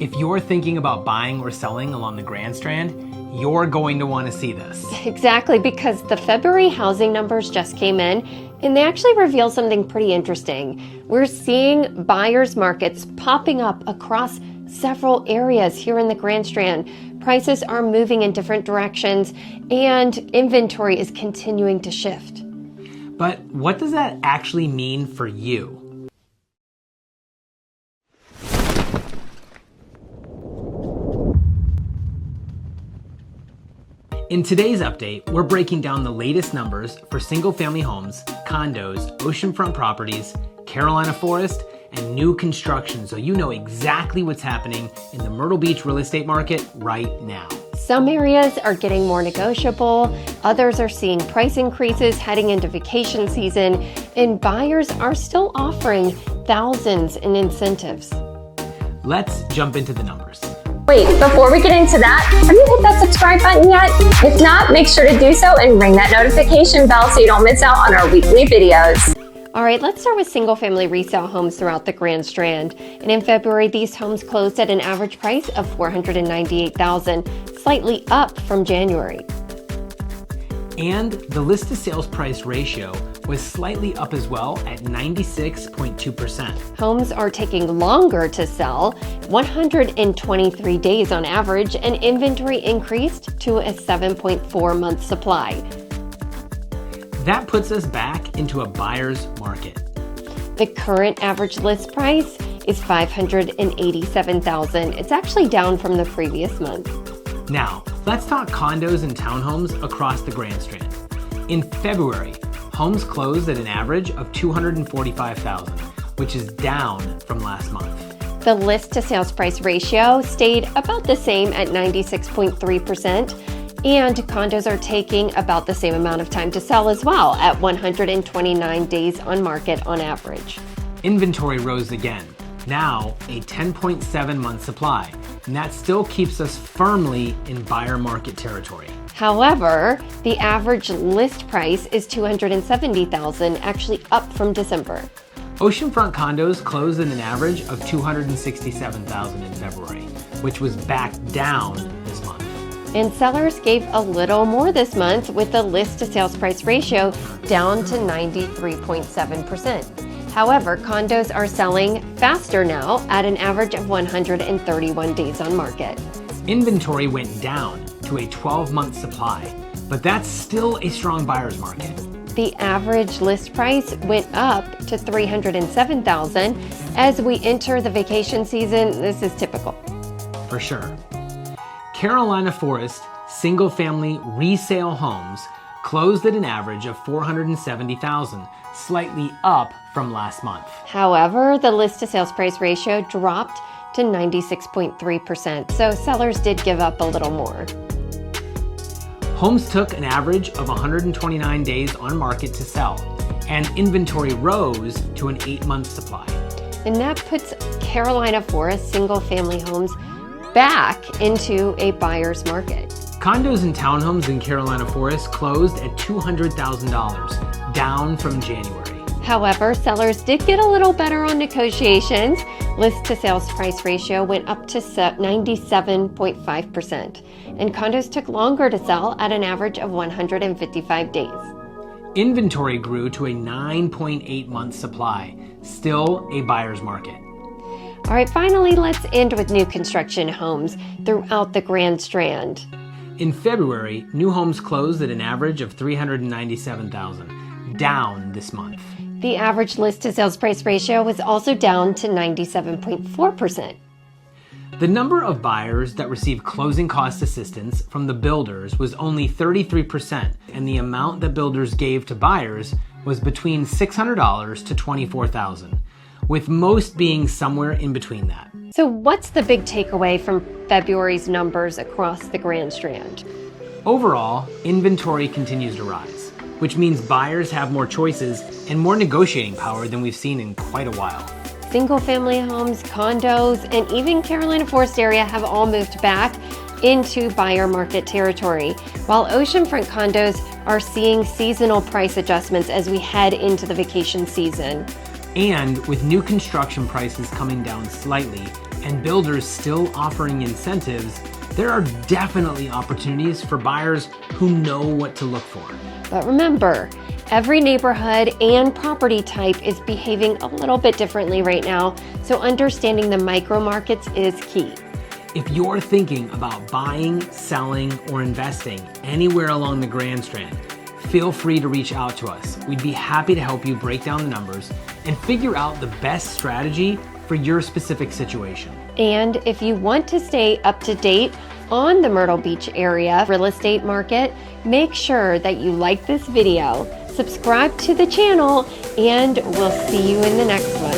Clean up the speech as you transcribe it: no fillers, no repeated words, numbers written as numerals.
If you're thinking about buying or selling along the Grand Strand, you're going to want to see this. Exactly, because the February housing numbers just came in and they actually reveal something pretty interesting. We're seeing buyers markets popping up across several areas here in the Grand Strand. Prices are moving in different directions and inventory is continuing to shift. But what does that actually mean for you? In today's update, we're breaking down the latest numbers for single-family homes, condos, oceanfront properties, Carolina Forest, and new construction, so you know exactly what's happening in the Myrtle Beach real estate market right now. Some areas are getting more negotiable, others are seeing price increases heading into vacation season, and buyers are still offering thousands in incentives. Let's jump into the numbers. Wait, before we get into that, have you hit that subscribe button yet? If not, make sure to do so and ring that notification bell so you don't miss out on our weekly videos. All right, let's start with single-family resale homes throughout the Grand Strand. And in February, these homes closed at an average price of $498,000, slightly up from January. And the list to sales price ratio was slightly up as well at 96.2%. Homes are taking longer to sell, 123 days on average, and inventory increased to a 7.4-month supply. That puts us back into a buyer's market. The current average list price is $587,000. It's actually down from the previous month. Now, let's talk condos and townhomes across the Grand Strand. In February, homes closed at an average of $245,000, which is down from last month. The list to sales price ratio stayed about the same at 96.3%, and condos are taking about the same amount of time to sell as well at 129 days on market on average. Inventory rose again, now a 10.7 month supply, and that still keeps us firmly in buyer market territory. However, the average list price is $270,000, actually up from December. Oceanfront condos closed at an average of $267,000 in February, which was back down this month. And sellers gave a little more this month with the list to sales price ratio down to 93.7%. However, condos are selling faster now at an average of 131 days on market. Inventory went down to a 12-month supply, but that's still a strong buyer's market. The average list price went up to $307,000. As we enter the vacation season, this is typical. For sure. Carolina Forest single-family resale homes closed at an average of $470,000, slightly up from last month. However, the list to sales price ratio dropped to 96.3%, so sellers did give up a little more. Homes took an average of 129 days on market to sell, and inventory rose to an 8-month supply. And that puts Carolina Forest single-family homes back into a buyer's market. Condos and townhomes in Carolina Forest closed at $200,000, down from January. However, sellers did get a little better on negotiations. List to sales price ratio went up to 97.5%, and condos took longer to sell at an average of 155 days. Inventory grew to a 9.8 month supply, still a buyer's market. All right, finally, let's end with new construction homes throughout the Grand Strand. In February, new homes closed at an average of $397,000, down this month. The average list to sales price ratio was also down to 97.4%. The number of buyers that received closing cost assistance from the builders was only 33%, and the amount that builders gave to buyers was between $600 to $24,000, with most being somewhere in between that. So what's the big takeaway from February's numbers across the Grand Strand? Overall, inventory continues to rise, which means buyers have more choices and more negotiating power than we've seen in quite a while. Single-family homes, condos, and even Carolina Forest area have all moved back into buyer market territory, while oceanfront condos are seeing seasonal price adjustments as we head into the vacation season. And with new construction prices coming down slightly and builders still offering incentives, there are definitely opportunities for buyers who know what to look for. But remember, every neighborhood and property type is behaving a little bit differently right now, so understanding the micro markets is key. If you're thinking about buying, selling, or investing anywhere along the Grand Strand, feel free to reach out to us. We'd be happy to help you break down the numbers and figure out the best strategy for your specific situation. And if you want to stay up to date on the Myrtle Beach area real estate market, make sure that you like this video, subscribe to the channel, and we'll see you in the next one.